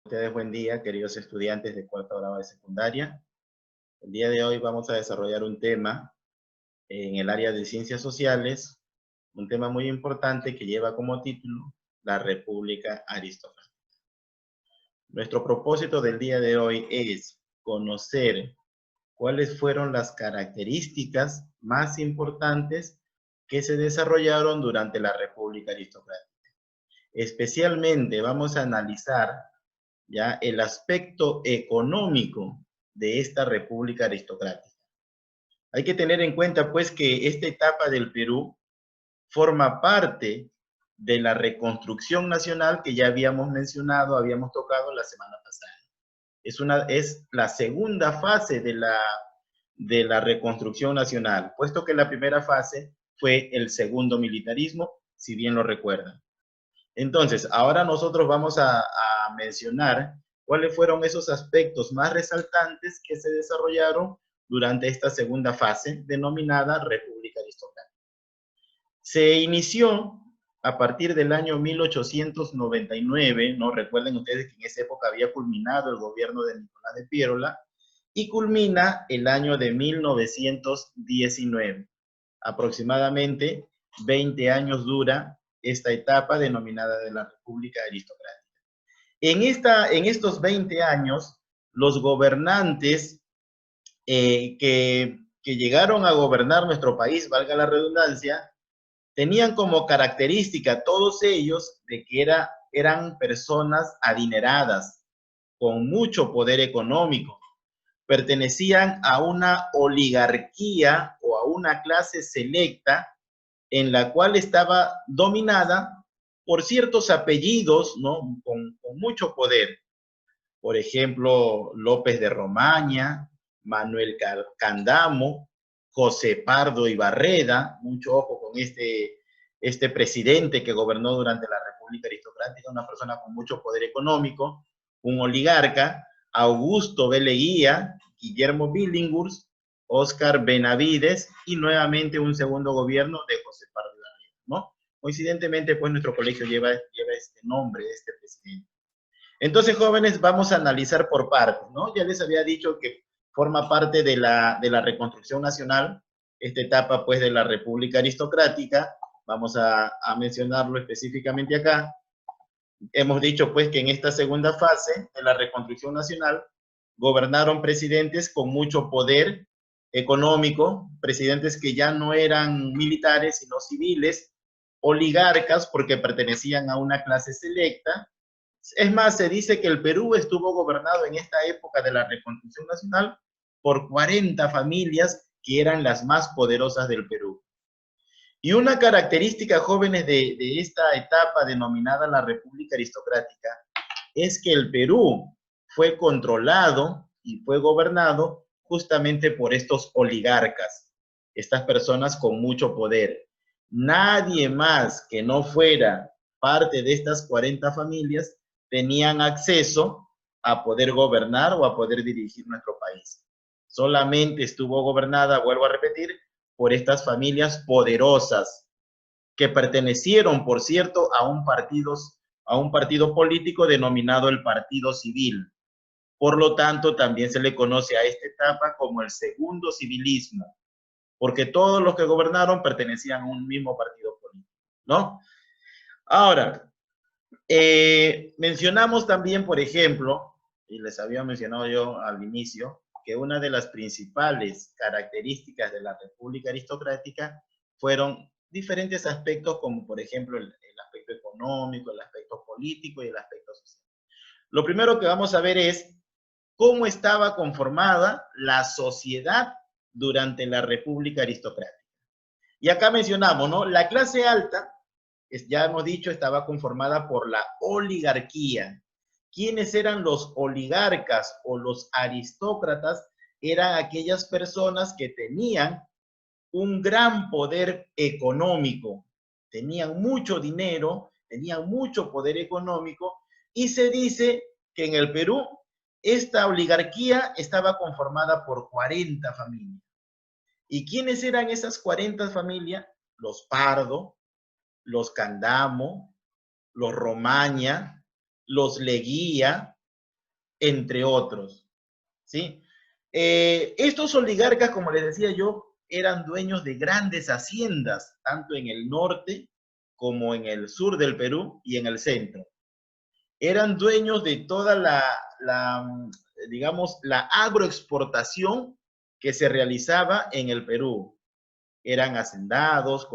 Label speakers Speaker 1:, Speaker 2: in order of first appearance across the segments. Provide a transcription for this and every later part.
Speaker 1: Ustedes buen día, queridos estudiantes de cuarto grado de secundaria. El día de hoy vamos a desarrollar un tema en el área de ciencias sociales, un tema muy importante que lleva como título la República Aristocrática. Nuestro propósito del día de hoy es conocer cuáles fueron las características más importantes que se desarrollaron durante la República Aristocrática. Especialmente vamos a analizar ya el aspecto económico de esta república aristocrática. Hay que tener en cuenta pues que esta etapa del Perú forma parte de la reconstrucción nacional que ya habíamos mencionado, habíamos tocado la semana pasada. Es la segunda fase de la reconstrucción nacional, puesto que la primera fase fue el segundo militarismo, si bien lo recuerdan. Entonces, ahora nosotros vamos a mencionar cuáles fueron esos aspectos más resaltantes que se desarrollaron durante esta segunda fase denominada República Aristocrática. Se inició a partir del año 1899, ¿no? Recuerden ustedes que en esa época había culminado el gobierno de Nicolás de Piérola, y culmina el año de 1919. Aproximadamente 20 años dura esta etapa denominada de la República Aristocrática. En estos 20 años, los gobernantes que llegaron a gobernar nuestro país, valga la redundancia, tenían como característica todos ellos de que eran personas adineradas, con mucho poder económico, pertenecían a una oligarquía o a una clase selecta en la cual estaba dominada por ciertos apellidos, ¿no? Con mucho poder. Por ejemplo, López de Romaña, Manuel Candamo, José Pardo Ibarreda, mucho ojo con este presidente que gobernó durante la República Aristocrática, una persona con mucho poder económico, un oligarca, Augusto B. Leguía, Guillermo Billinghurst, Óscar Benavides y nuevamente un segundo gobierno de José Pardo Ibarreda, ¿no? Coincidentemente, pues nuestro colegio lleva este nombre de este presidente. Entonces, jóvenes, vamos a analizar por partes, ¿no? Ya les había dicho que forma parte de la reconstrucción nacional, esta etapa, pues, de la República Aristocrática. Vamos a mencionarlo específicamente acá. Hemos dicho, pues, que en esta segunda fase de la reconstrucción nacional gobernaron presidentes con mucho poder económico, presidentes que ya no eran militares, sino civiles, oligarcas, porque pertenecían a una clase selecta. Es más, se dice que el Perú estuvo gobernado en esta época de la reconstrucción nacional por 40 familias que eran las más poderosas del Perú. Y una característica, jóvenes, de esta etapa denominada la República Aristocrática es que el Perú fue controlado y fue gobernado justamente por estos oligarcas, estas personas con mucho poder. Nadie más que no fuera parte de estas 40 familias tenían acceso a poder gobernar o a poder dirigir nuestro país. Solamente estuvo gobernada, vuelvo a repetir, por estas familias poderosas que pertenecieron, por cierto, a un partido político denominado el Partido Civil. Por lo tanto, también se le conoce a esta etapa como el segundo civilismo, porque todos los que gobernaron pertenecían a un mismo partido político, ¿no? Ahora, mencionamos también, por ejemplo, y les había mencionado yo al inicio, que una de las principales características de la República Aristocrática fueron diferentes aspectos, como por ejemplo el aspecto económico, el aspecto político y el aspecto social. Lo primero que vamos a ver es cómo estaba conformada la sociedad durante la República Aristocrática. Y acá mencionamos, ¿no? La clase alta, ya hemos dicho, estaba conformada por la oligarquía. ¿Quiénes eran los oligarcas o los aristócratas? Eran aquellas personas que tenían un gran poder económico, tenían mucho dinero, tenían mucho poder económico, y se dice que en el Perú esta oligarquía estaba conformada por 40 familias. ¿Y quiénes eran esas 40 familias? Los Pardo, los Candamo, los Romaña, los Leguía, entre otros, ¿sí? Estos oligarcas, como les decía yo, eran dueños de grandes haciendas, tanto en el norte como en el sur del Perú y en el centro. Eran dueños de toda digamos, la agroexportación que se realizaba en el Perú. Eran hacendados,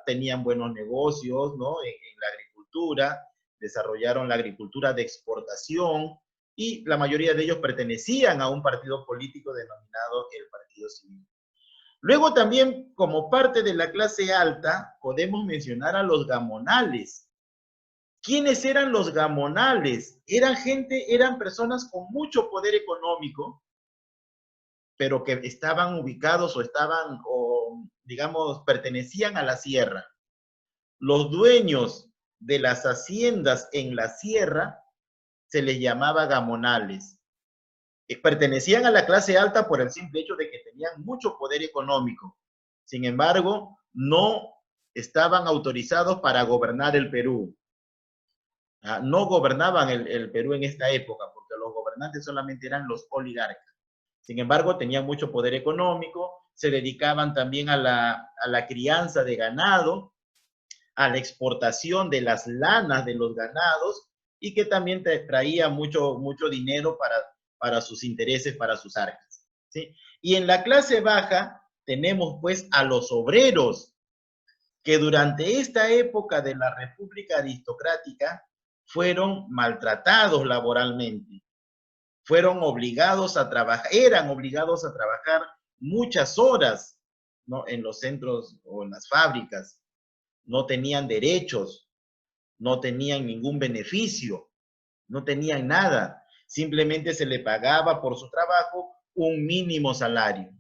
Speaker 1: tenían buenos negocios, ¿no? En la agricultura, desarrollaron la agricultura de exportación y la mayoría de ellos pertenecían a un partido político denominado el Partido Civil. Luego también, como parte de la clase alta, podemos mencionar a los gamonales. ¿Quiénes eran los gamonales? Eran personas con mucho poder económico, pero que estaban ubicados o digamos, pertenecían a la sierra. Los dueños de las haciendas en la sierra se les llamaba gamonales. Pertenecían a la clase alta por el simple hecho de que tenían mucho poder económico. Sin embargo, no estaban autorizados para gobernar el Perú. No gobernaban el Perú en esta época, porque los gobernantes solamente eran los oligarcas. Sin embargo, tenían mucho poder económico, se dedicaban también a la crianza de ganado, a la exportación de las lanas de los ganados y que también traía mucho dinero para sus intereses, para sus arcas, ¿sí? Y en la clase baja tenemos pues a los obreros, que durante esta época de la República Aristocrática fueron maltratados laboralmente, fueron obligados a trabajar, eran obligados a trabajar muchas horas, ¿no? En los centros o en las fábricas, no tenían derechos, no tenían ningún beneficio, no tenían nada, simplemente se le pagaba por su trabajo un mínimo salario.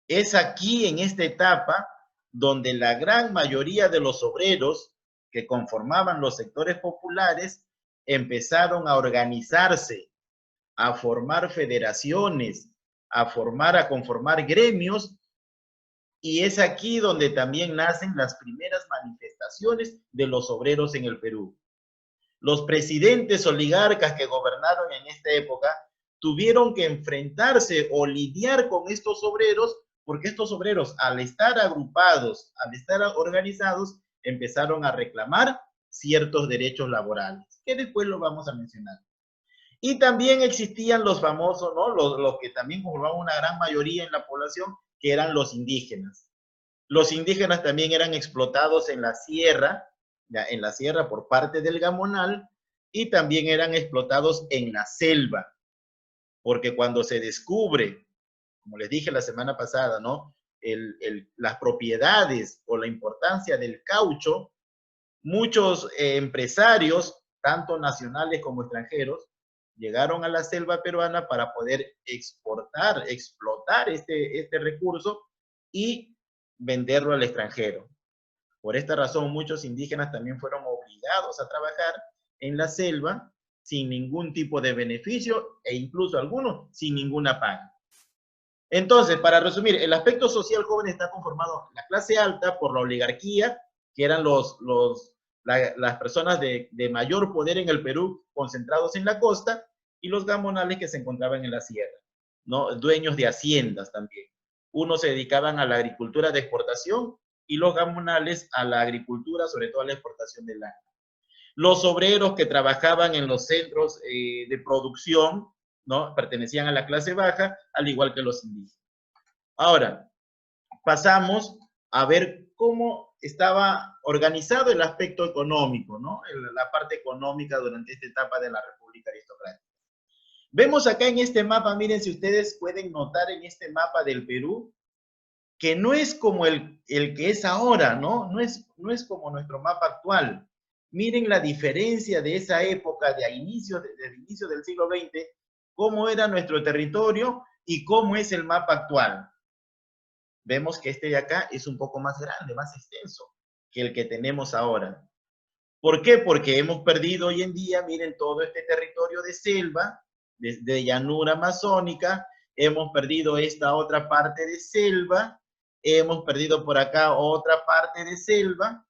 Speaker 1: Es aquí, en esta etapa, donde la gran mayoría de los obreros que conformaban los sectores populares empezaron a organizarse, a formar federaciones, a conformar gremios, y es aquí donde también nacen las primeras manifestaciones de los obreros en el Perú. Los presidentes oligarcas que gobernaron en esta época tuvieron que enfrentarse o lidiar con estos obreros, porque estos obreros, al estar agrupados, al estar organizados, empezaron a reclamar ciertos derechos laborales, que después lo vamos a mencionar. Y también existían los famosos, ¿no? Los que también conformaban una gran mayoría en la población, que eran los indígenas. Los indígenas también eran explotados en la sierra por parte del gamonal, y también eran explotados en la selva, porque cuando se descubre, como les dije la semana pasada, ¿no? Las propiedades o la importancia del caucho, muchos empresarios, tanto nacionales como extranjeros, llegaron a la selva peruana para poder explotar este recurso y venderlo al extranjero. Por esta razón, muchos indígenas también fueron obligados a trabajar en la selva sin ningún tipo de beneficio e incluso algunos sin ninguna paga. Entonces, para resumir, el aspecto social joven está conformado la clase alta por la oligarquía, que eran las personas de mayor poder en el Perú concentrados en la costa, y los gamonales que se encontraban en la sierra, ¿no? Dueños de haciendas también. Unos se dedicaban a la agricultura de exportación y los gamonales a la agricultura, sobre todo a la exportación de lana. Los obreros que trabajaban en los centros de producción, ¿no? Pertenecían a la clase baja, al igual que los indígenas. Ahora, pasamos a ver cómo estaba organizado el aspecto económico, ¿no? La parte económica durante esta etapa de la República Aristocrática. Vemos acá en este mapa, miren, si ustedes pueden notar en este mapa del Perú, que no es como el que es ahora, ¿no? No es como nuestro mapa actual. Miren la diferencia de esa época, del inicio del siglo XX, cómo era nuestro territorio y cómo es el mapa actual. Vemos que este de acá es un poco más grande, más extenso que el que tenemos ahora. ¿Por qué? Porque hemos perdido hoy en día, miren, todo este territorio de selva, de llanura amazónica, hemos perdido esta otra parte de selva, hemos perdido por acá otra parte de selva.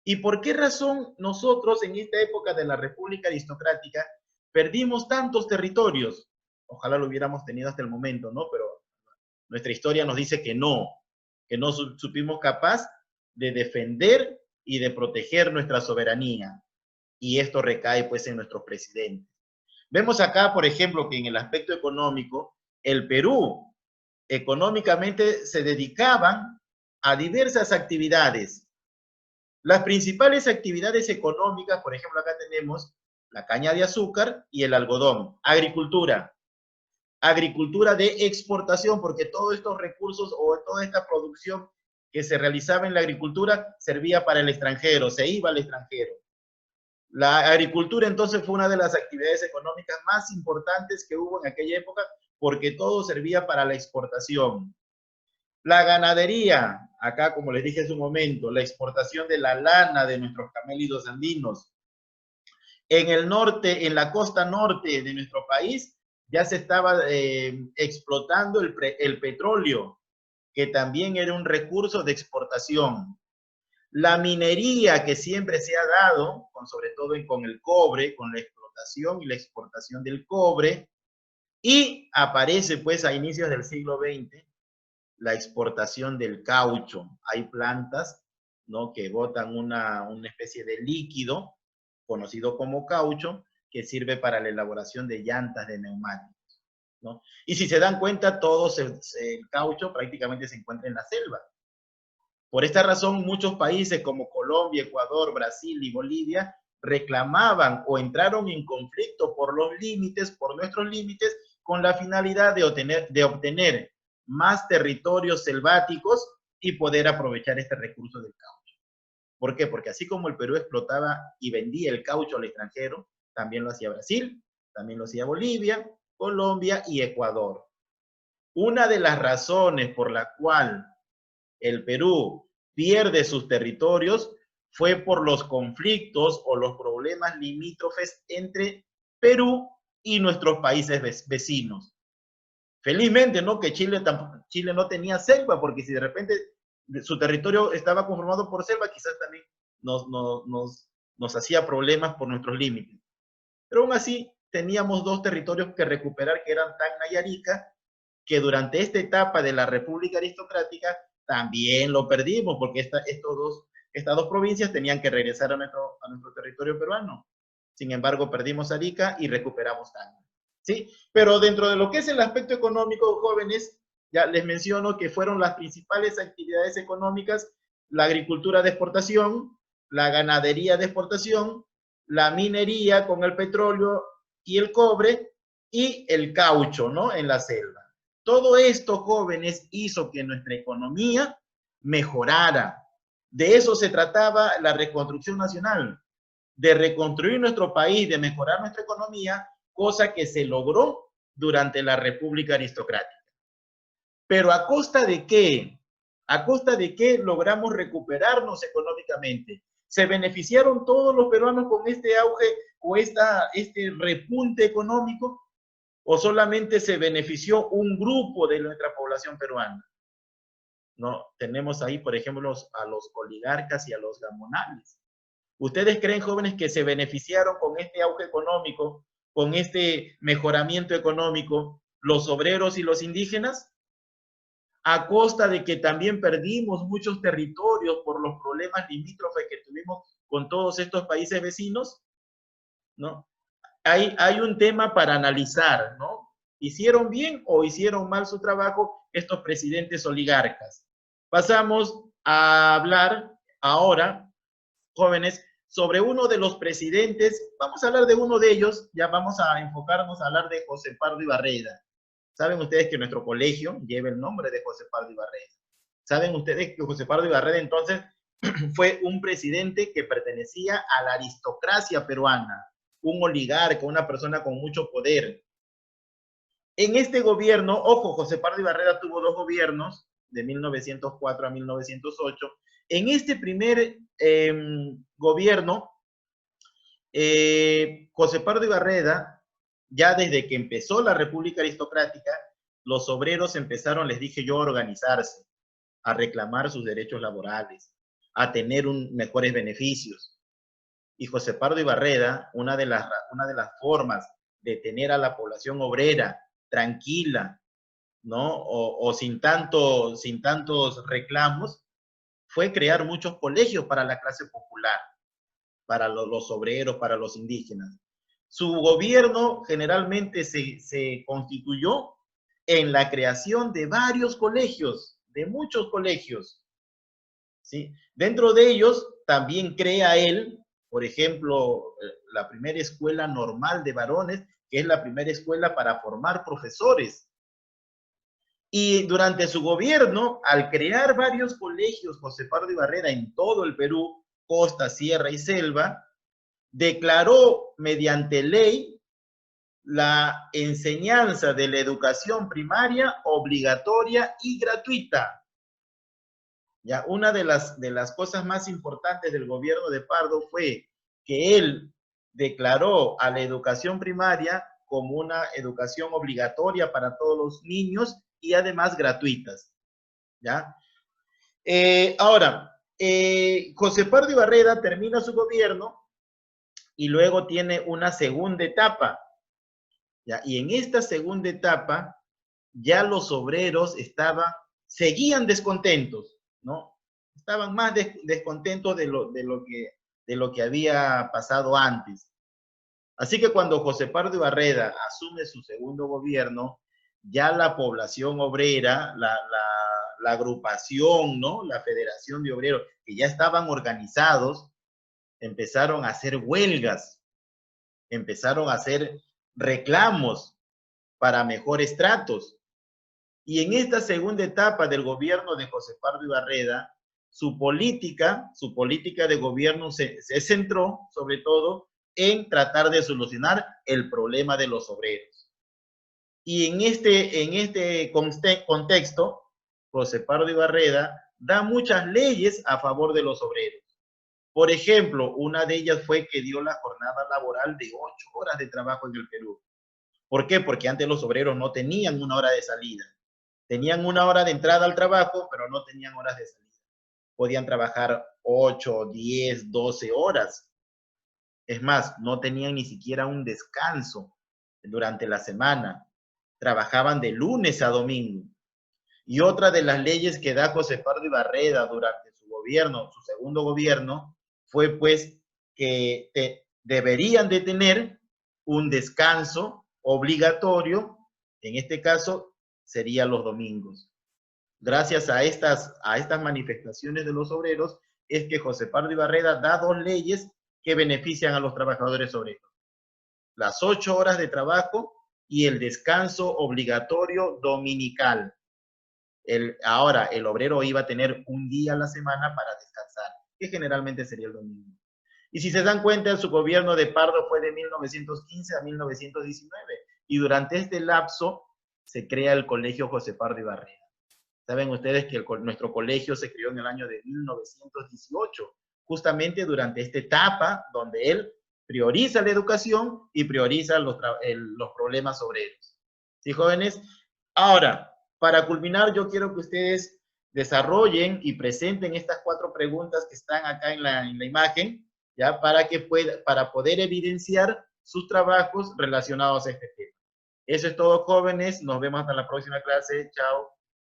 Speaker 1: ¿Y por qué razón nosotros en esta época de la República Aristocrática perdimos tantos territorios. Ojalá lo hubiéramos tenido hasta el momento, ¿no? Pero nuestra historia nos dice que no supimos capaz de defender y de proteger nuestra soberanía. Y esto recae pues en nuestros presidentes. Vemos acá, por ejemplo, que en el aspecto económico, el Perú económicamente se dedicaban a diversas actividades. Las principales actividades económicas, por ejemplo, acá tenemos la caña de azúcar y el algodón. Agricultura. Agricultura de exportación, porque todos estos recursos o toda esta producción que se realizaba en la agricultura servía para el extranjero, se iba al extranjero. La agricultura entonces fue una de las actividades económicas más importantes que hubo en aquella época, porque todo servía para la exportación. La ganadería, acá como les dije hace un momento, la exportación de la lana de nuestros camélidos andinos. En el norte, en la costa norte de nuestro país, ya se estaba explotando el petróleo, que también era un recurso de exportación. La minería que siempre se ha dado, sobre todo con el cobre, con la explotación y la exportación del cobre, y aparece pues a inicios del siglo XX la exportación del caucho. Hay plantas, ¿no?, que botan una especie de líquido conocido como caucho, que sirve para la elaboración de llantas de neumáticos, ¿no? Y si se dan cuenta, todo el caucho prácticamente se encuentra en la selva. Por esta razón, muchos países como Colombia, Ecuador, Brasil y Bolivia reclamaban o entraron en conflicto por los límites, por nuestros límites, con la finalidad de obtener más territorios selváticos y poder aprovechar este recurso del caucho. ¿Por qué? Porque así como el Perú explotaba y vendía el caucho al extranjero, también lo hacía Brasil, también lo hacía Bolivia, Colombia y Ecuador. Una de las razones por la cual el Perú pierde sus territorios fue por los conflictos o los problemas limítrofes entre Perú y nuestros países vecinos. Felizmente, ¿no?, que Chile no tenía selva, porque si de repente su territorio estaba conformado por selva, quizás también nos hacía problemas por nuestros límites. Pero aún así, teníamos dos territorios que recuperar, que eran Tacna y Arica, que durante esta etapa de la República Aristocrática también lo perdimos, porque estas dos provincias tenían que regresar a nuestro territorio peruano. Sin embargo, perdimos Arica y recuperamos Tacna, ¿sí? Pero dentro de lo que es el aspecto económico, jóvenes, ya les menciono que fueron las principales actividades económicas: la agricultura de exportación, la ganadería de exportación, la minería con el petróleo y el cobre, y el caucho, ¿no?, en la selva. Todo esto, jóvenes, hizo que nuestra economía mejorara. De eso se trataba la reconstrucción nacional, de reconstruir nuestro país, de mejorar nuestra economía, cosa que se logró durante la República Aristocrática. Pero ¿a costa de qué? ¿A costa de qué logramos recuperarnos económicamente? ¿Se beneficiaron todos los peruanos con este auge o este repunte económico? ¿O solamente se benefició un grupo de nuestra población peruana? No, tenemos ahí, por ejemplo, a los oligarcas y a los gamonales. ¿Ustedes creen, jóvenes, que se beneficiaron con este auge económico, con este mejoramiento económico, los obreros y los indígenas? A costa de que también perdimos muchos territorios por los problemas limítrofes que tuvimos con todos estos países vecinos, ¿no? Hay un tema para analizar, ¿no? ¿Hicieron bien o hicieron mal su trabajo estos presidentes oligarcas? Pasamos a hablar ahora, jóvenes, sobre uno de los presidentes. Vamos a hablar de uno de ellos, ya vamos a enfocarnos a hablar de José Pardo Ibarreda. Saben ustedes que nuestro colegio lleva el nombre de José Pardo Ibarreda. Saben ustedes que José Pardo Ibarreda entonces fue un presidente que pertenecía a la aristocracia peruana, un oligarca, una persona con mucho poder. En este gobierno, ojo, José Pardo Ibarreda tuvo dos gobiernos, de 1904 a 1908. En este primer gobierno, José Pardo Ibarreda, ya desde que empezó la República Aristocrática, los obreros empezaron, les dije yo, a organizarse, a reclamar sus derechos laborales, a tener mejores beneficios. Y José Pardo Ibarreda, una de las formas de tener a la población obrera tranquila, ¿no? O sin tantos reclamos, fue crear muchos colegios para la clase popular, para los obreros, para los indígenas. Su gobierno generalmente se constituyó en la creación de varios colegios, de muchos colegios, ¿sí? Dentro de ellos también crea él, por ejemplo, la primera escuela normal de varones, que es la primera escuela para formar profesores. Y durante su gobierno, al crear varios colegios José Pardo Barreda en todo el Perú, costa, sierra y selva, declaró mediante ley la enseñanza de la educación primaria obligatoria y gratuita. Ya, una de las cosas más importantes del gobierno de Pardo fue que él declaró a la educación primaria como una educación obligatoria para todos los niños y además gratuitas. ¿Ya? Ahora, José Pardo Barreda termina su gobierno y luego tiene una segunda etapa. ¿Ya? Y en esta segunda etapa ya los obreros seguían descontentos, ¿no? Estaban más descontentos de lo que había pasado antes. Así que cuando José Pardo Barreda asume su segundo gobierno, ya la población obrera, la agrupación, ¿no? La Federación de Obreros, que ya estaban organizados, empezaron a hacer huelgas, empezaron a hacer reclamos para mejores tratos. Y en esta segunda etapa del gobierno de José Pardo Barreda, su política de gobierno se centró sobre todo en tratar de solucionar el problema de los obreros. Y en este contexto, José Pardo Barreda da muchas leyes a favor de los obreros. Por ejemplo, una de ellas fue que dio la jornada laboral de 8 horas de trabajo en el Perú. ¿Por qué? Porque antes los obreros no tenían una hora de salida. Tenían una hora de entrada al trabajo, pero no tenían horas de salida. Podían trabajar 8, 10, 12 horas. Es más, no tenían ni siquiera un descanso durante la semana. Trabajaban de lunes a domingo. Y otra de las leyes que da José Pardo Barreda durante su gobierno, su segundo gobierno, fue pues que deberían de tener un descanso obligatorio, en este caso sería los domingos. Gracias a estas manifestaciones de los obreros, es que José Pardo Barreda da 2 leyes que benefician a los trabajadores obreros. Las 8 horas de trabajo y el descanso obligatorio dominical. Ahora, el obrero iba a tener un día a la semana para descansar, que generalmente sería el domingo. Y si se dan cuenta, su gobierno de Pardo fue de 1915 a 1919, y durante este lapso se crea el Colegio José Pardo Barreda. Saben ustedes que nuestro colegio se creó en el año de 1918, justamente durante esta etapa donde él prioriza la educación y prioriza los problemas obreros. ¿Sí, jóvenes? Ahora, para culminar, yo quiero que ustedes desarrollen y presenten estas 4 preguntas que están acá en la imagen, ¿ya? Para poder evidenciar sus trabajos relacionados a este tema. Eso es todo, jóvenes. Nos vemos hasta la próxima clase. Chao.